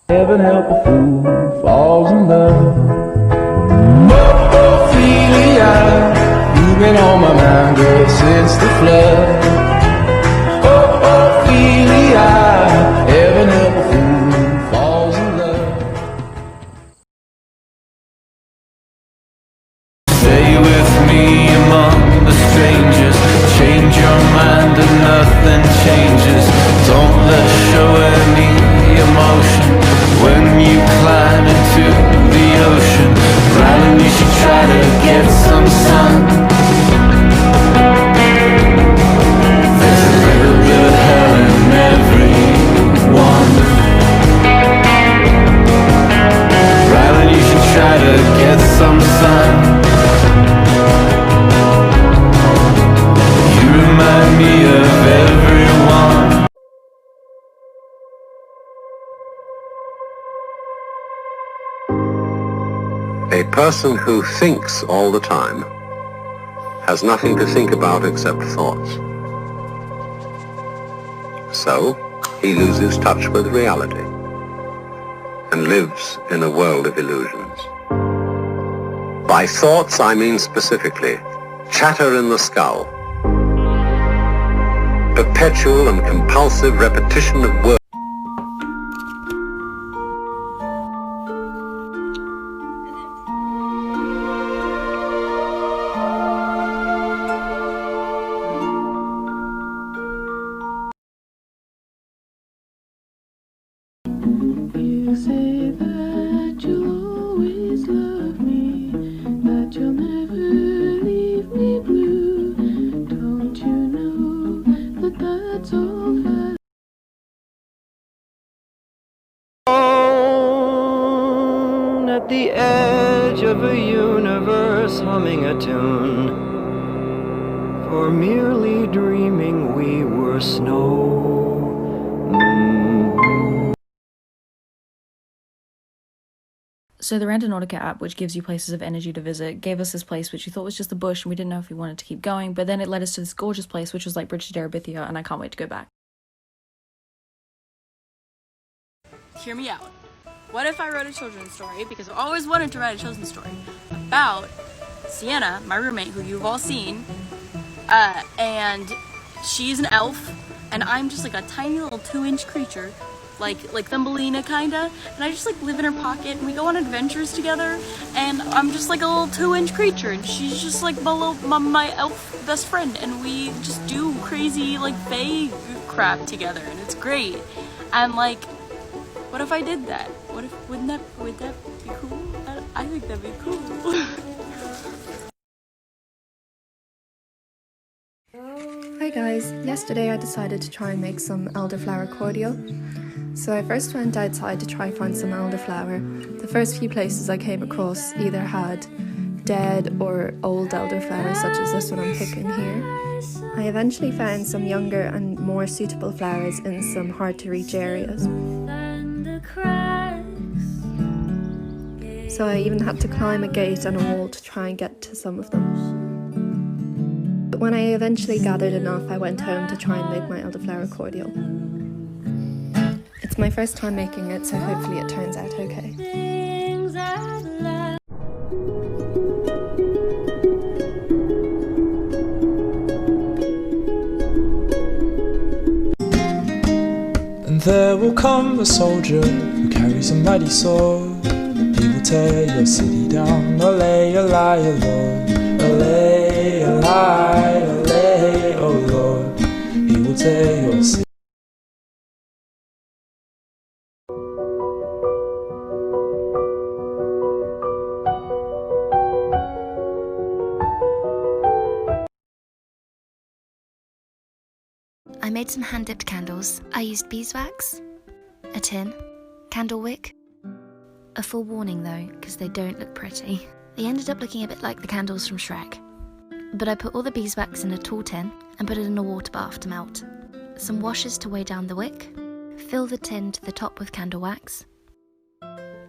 Heaven help a fool who falls in love. Ophelia, you've been on my mind, girl, since the flood. Ophelia, heaven help a fool who falls in love. Stay with me among the strangers. Change your mind and nothing changes. Don't let show any emotion when you climb into the ocean. Darling, you should try to get some sun. There's a little bit of hell in everyone. Darling, you should try to get some sun. You remind me of everyone. A person who thinks all the time has nothing to think about except thoughts. So, he loses touch with reality and lives in a world of illusions. By thoughts, I mean specifically chatter in the skull, perpetual and compulsive repetition of words. You say that you'll always love me, that you'll never leave me blue. Don't you know that that's all that At the edge of a universe humming a tune, for merely dreaming we were snow. So the Randonautica app, which gives you places of energy to visit, gave us this place which we thought was just a bush and we didn't know if we wanted to keep going, but then it led us to this gorgeous place which was like Bridge to Terabithia, and I can't wait to go back. Hear me out. What if I wrote a children's story, because I've always wanted to write a children's story, about Sienna, my roommate, who you've all seen, and she's an elf, and I'm just like a tiny little 2-inch creature, like Thumbelina kinda, and I just like live in her pocket, and we go on adventures together, and I'm just like a little 2-inch creature, and she's just like my elf best friend, and we just do crazy like fae crap together, and it's great. And like, what if I did that? What if, would that be cool? I think that'd be cool. Hi guys, yesterday I decided to try and make some elderflower cordial. So I first went outside to try find some elderflower. The first few places I came across either had dead or old elderflowers, such as this one I'm picking here. I eventually found some younger and more suitable flowers in some hard to reach areas. So I even had to climb a gate and a wall to try and get to some of them. But when I eventually gathered enough, I went home to try and make my elderflower cordial. It's my first time making it, so hopefully it turns out okay. And there will come a soldier who carries a mighty sword. He will tear your city down. Olay, olay, oh Lord. Olay, olay, olay, oh Lord. He will tear your city. I made some hand-dipped candles. I used beeswax, a tin, candle wick. A full warning though, because they don't look pretty. They ended up looking a bit like the candles from Shrek. But I put all the beeswax in a tall tin and put it in a water bath to melt. Some washers to weigh down the wick. Fill the tin to the top with candle wax.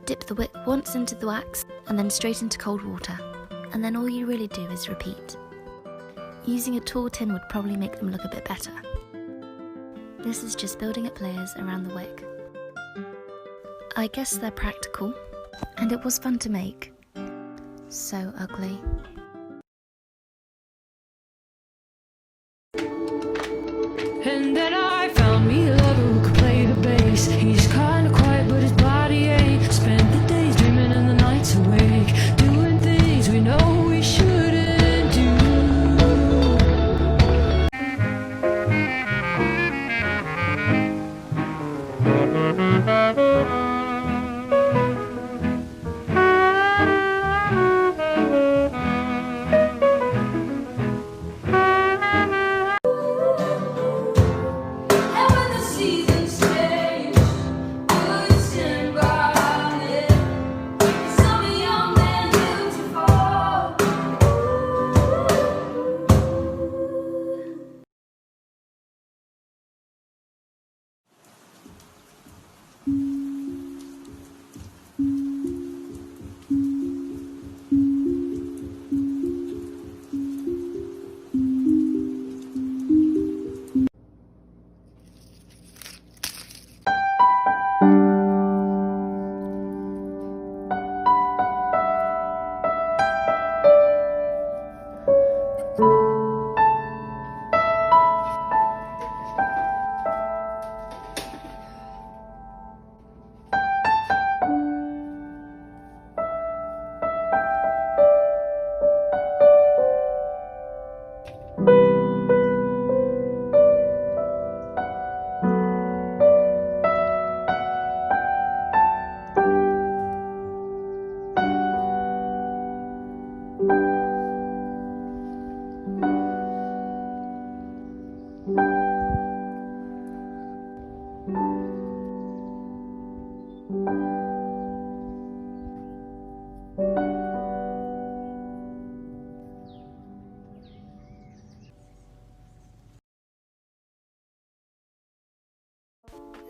Dip the wick once into the wax and then straight into cold water. And then all you really do is repeat. Using a tall tin would probably make them look a bit better. This is just building up layers around the wick. I guess they're practical, and it was fun to make. So ugly. And then I found me a lover who could play the bass. He's kinda quiet, but his body ain't. Spent the days dreaming and the nights awake, doing things we know we shouldn't do.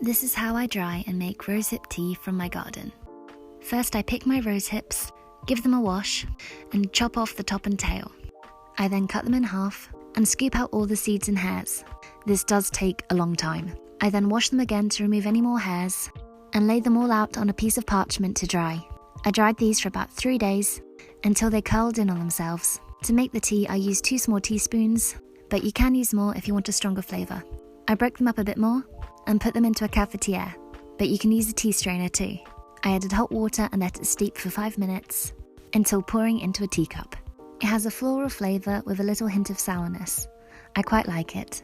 This is how I dry and make rosehip tea from my garden. First I pick my rose hips, give them a wash, and chop off the top and tail. I then cut them in half and scoop out all the seeds and hairs. This does take a long time. I then wash them again to remove any more hairs and lay them all out on a piece of parchment to dry. I dried these for about 3 days until they curled in on themselves. To make the tea I used 2 small teaspoons, but you can use more if you want a stronger flavour. I broke them up a bit more and put them into a cafetiere, but you can use a tea strainer too. I added hot water and let it steep for 5 minutes until pouring into a teacup. It has a floral flavour with a little hint of sourness. I quite like it.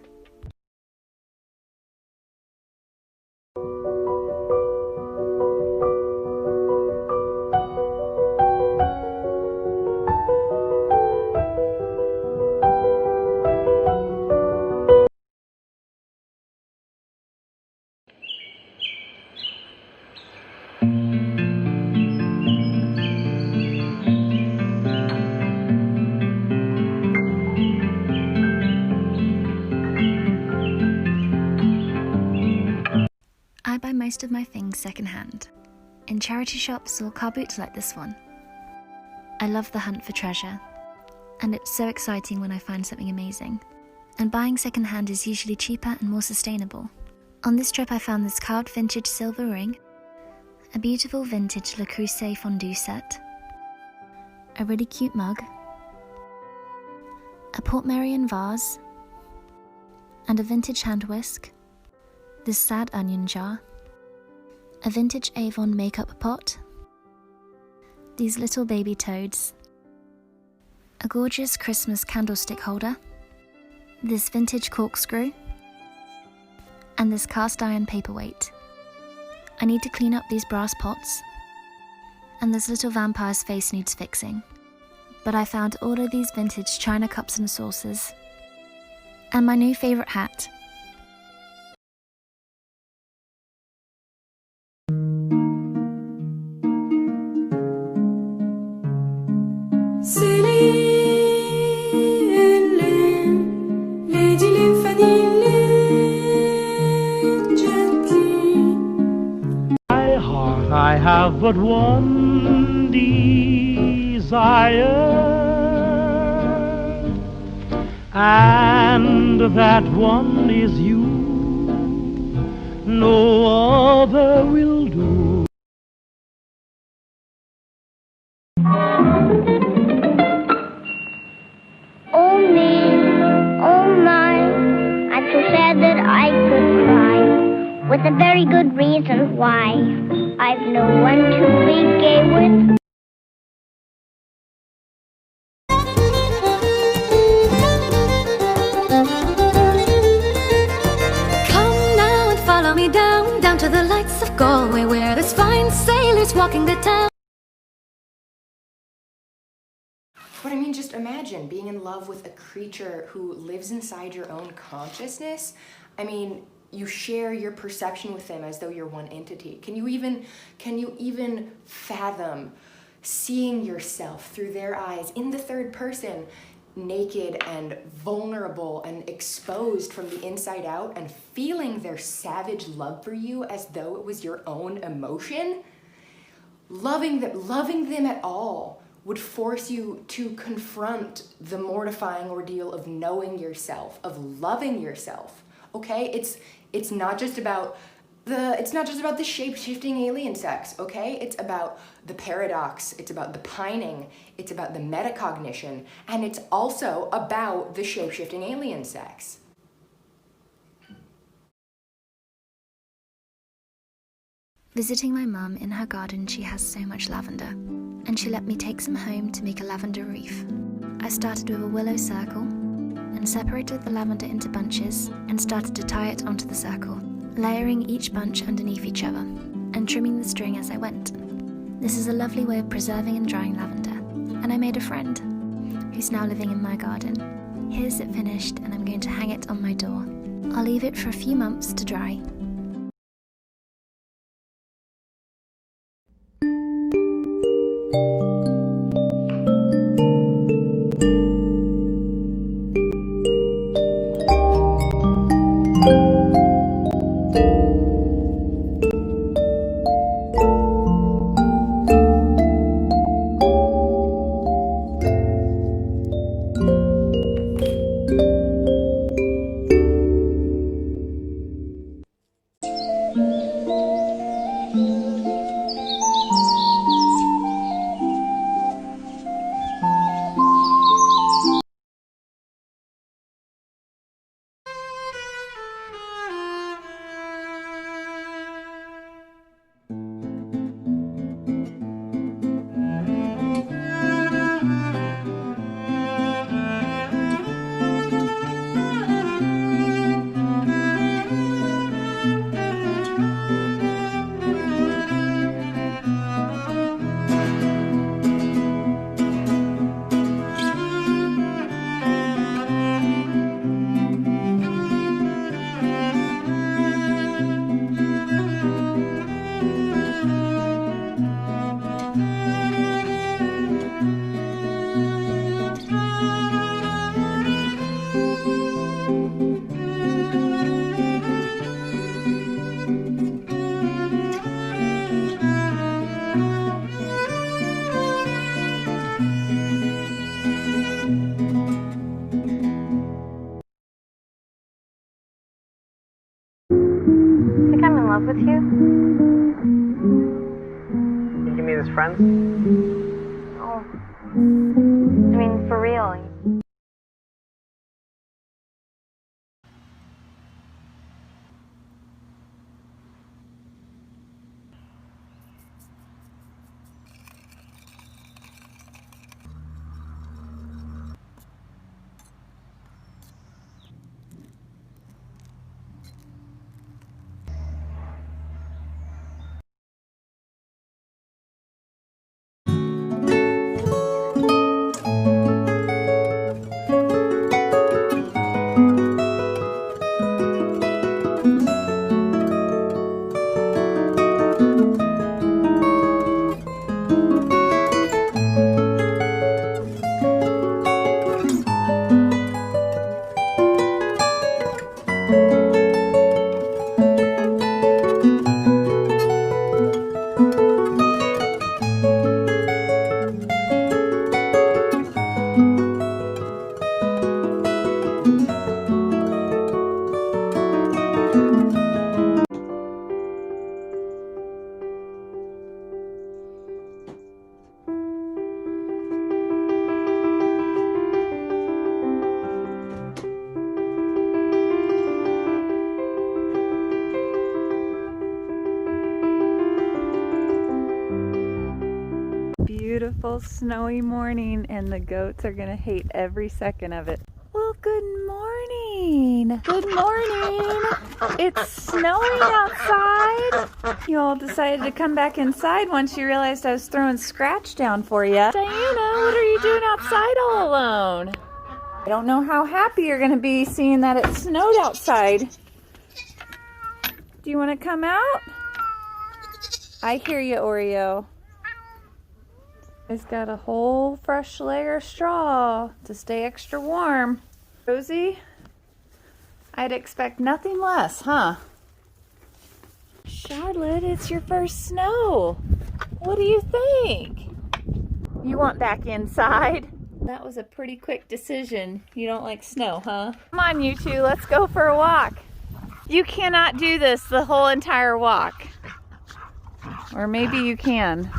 I buy most of my things secondhand, in charity shops or car boots like this one. I love the hunt for treasure, and it's so exciting when I find something amazing. And buying secondhand is usually cheaper and more sustainable. On this trip I found this carved vintage silver ring, a beautiful vintage Le Creuset fondue set, a really cute mug, a Portmeirion vase, and a vintage hand whisk, this sad onion jar, a vintage Avon makeup pot, these little baby toads, a gorgeous Christmas candlestick holder, this vintage corkscrew, and this cast iron paperweight. I need to clean up these brass pots, and this little vampire's face needs fixing. But I found all of these vintage china cups and saucers, and my new favourite hat. I have but one desire, and that one is you. No other will do. with a very good reason why. I've no one to be gay with. Follow me down to the lights of Galway, where there's fine sailors walking the town. But I mean, just imagine being in love with a creature who lives inside your own consciousness. I mean, you share your perception with them as though you're one entity. Can you even fathom seeing yourself through their eyes in the third person, naked and vulnerable and exposed from the inside out, and feeling their savage love for you as though it was your own emotion? Loving them at all would force you to confront the mortifying ordeal of knowing yourself, of loving yourself. Okay? It's not just about the shape-shifting alien sex, okay? It's about the paradox, it's about the pining, it's about the metacognition, and it's also about the shape-shifting alien sex. Visiting my mum in her garden, she has so much lavender, and she let me take some home to make a lavender wreath. I started with a willow circle, and separated the lavender into bunches, and started to tie it onto the circle, layering each bunch underneath each other, and trimming the string as I went. This is a lovely way of preserving and drying lavender, and I made a friend, who's now living in my garden. Here's it finished, and I'm going to hang it on my door. I'll leave it for a few months to dry. With you? You give me this friend? Oh. I mean, for real. beautiful snowy morning, and the goats are gonna hate every second of it. Well, good morning. Good morning. It's snowing outside. You all decided to come back inside once you realized I was throwing scratch down for you. Diana, what are you doing outside all alone? I don't know how happy you're gonna be seeing that it snowed outside. Do you want to come out? I hear you, Oreo. It's got a whole fresh layer of straw to stay extra warm. Rosie, I'd expect nothing less, huh? Charlotte, it's your first snow. What do you think? You want back inside? That was a pretty quick decision. You don't like snow, huh? Come on, you two, let's go for a walk. You cannot do this the whole entire walk. Or maybe you can.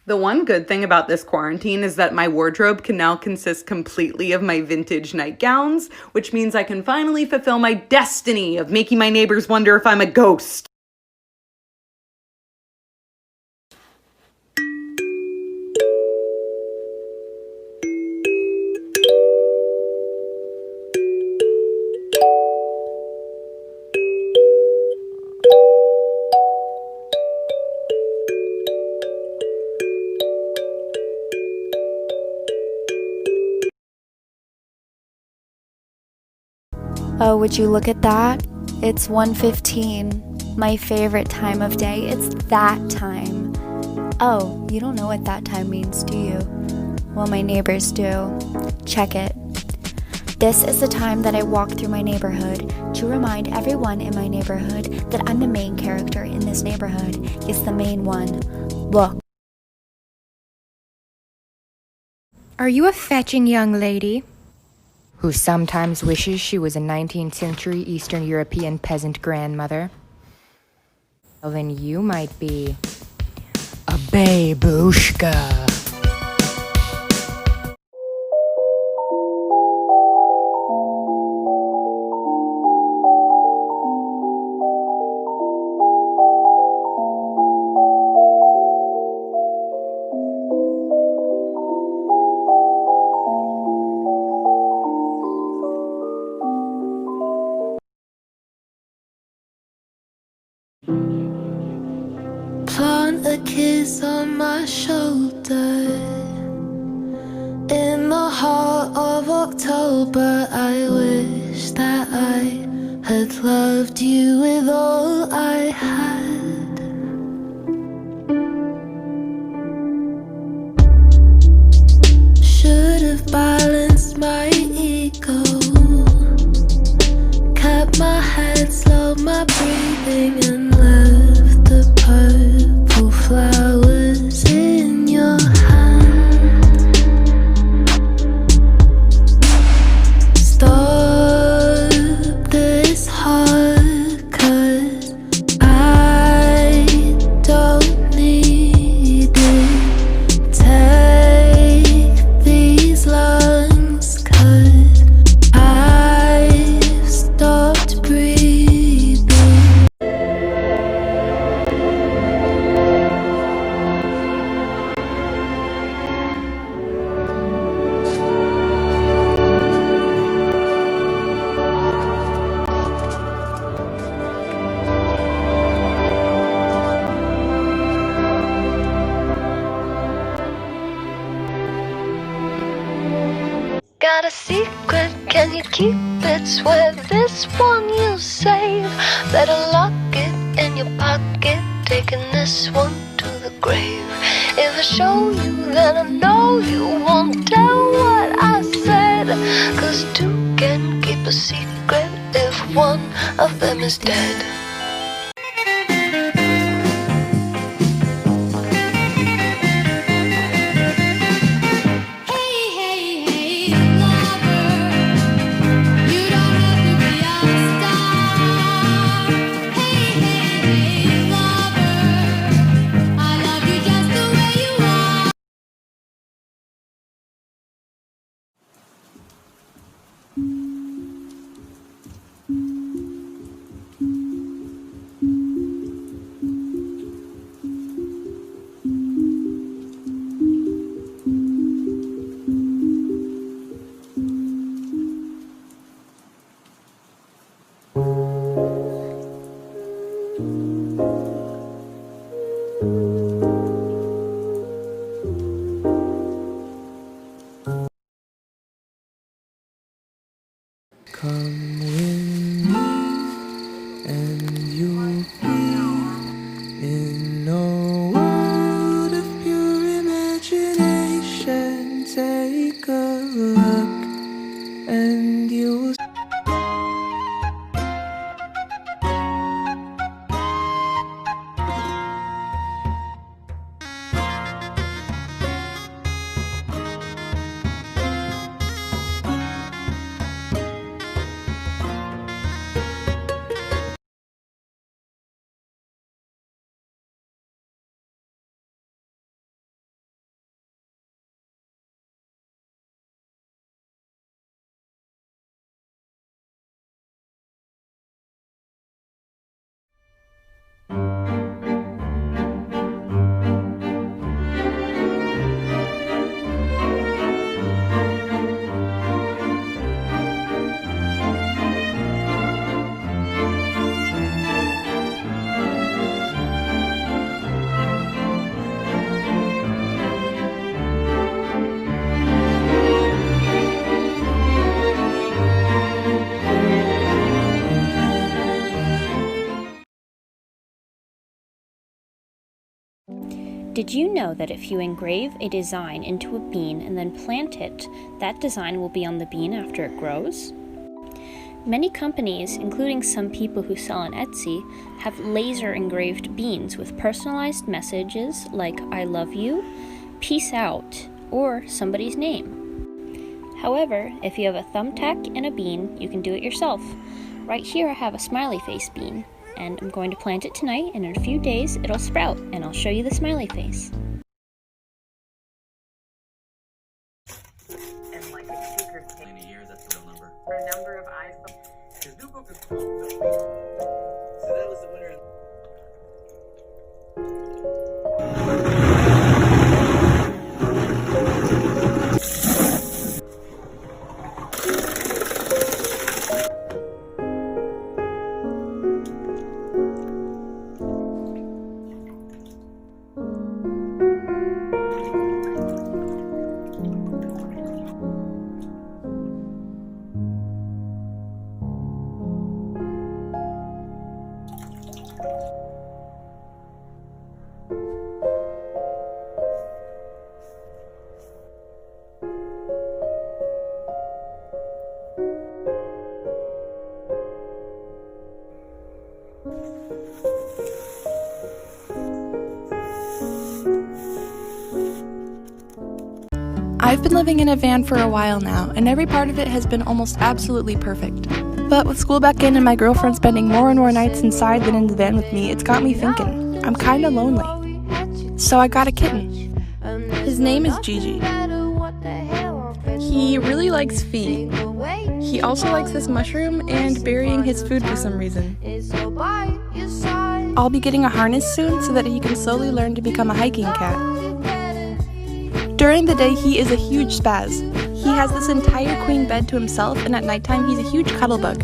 The one good thing about this quarantine is that my wardrobe can now consist completely of my vintage nightgowns, which means I can finally fulfill my destiny of making my neighbors wonder if I'm a ghost. Oh, would you look at that? It's 1:15. My favorite time of day. It's that time. Oh, you don't know what that time means, do you? Well, my neighbors do. Check it. This is the time that I walk through my neighborhood to remind everyone in my neighborhood that I'm the main character in this neighborhood. Yes, the main one. Look. Are you a fetching young lady who sometimes wishes she was a 19th century Eastern European peasant grandmother? Well, then you might be a babushka. Plant a kiss on my shoulder. In the heart of October, I wish that I had loved you with all I had. Should have balanced my ego, kept my head, slowed my breathing, and left the purple flowers in your hand. Stop this heart, 'cause I don't need it. Take these lungs, 'cause I've stopped breathing. Got a secret, can you keep it? Swear this one you'll save. Better lock it in your pocket, taking this one to the grave. If I show you, then I know you won't tell what I said. 'Cause two can keep a secret if one of them is dead. Come with me, and you'll be in a world of pure imagination. Take a look, and you'll Did you know that if you engrave a design into a bean and then plant it, that design will be on the bean after it grows? Many companies, including some people who sell on Etsy, have laser engraved beans with personalized messages like I love you, peace out, or somebody's name. However, if you have a thumbtack and a bean, you can do it yourself. Right here I have a smiley face bean, and I'm going to plant it tonight, and in a few days it'll sprout, and I'll show you the smiley face. And like a secret in a year, that's the real number. For a number of eyes. His new book is called The Wreath. So that was the winner. I've been living in a van for a while now, and every part of it has been almost absolutely perfect. But with school back in and my girlfriend spending more and more nights inside than in the van with me, it's got me thinking, I'm kinda lonely. So I got a kitten. His name is Gigi. He really likes feet. He also likes this mushroom and burying his food for some reason. I'll be getting a harness soon so that he can slowly learn to become a hiking cat. During the day, he is a huge spaz. He has this entire queen bed to himself, and at nighttime, he's a huge cuddle bug.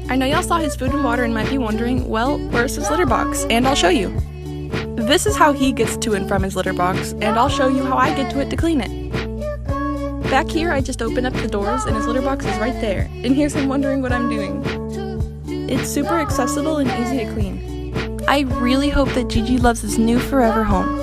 I know y'all saw his food and water and might be wondering, well, where's his litter box? And I'll show you. This is how he gets to and from his litter box, and I'll show you how I get to it to clean it. Back here, I just open up the doors, and his litter box is right there. And here's him wondering what I'm doing. It's super accessible and easy to clean. I really hope that Gigi loves his new forever home.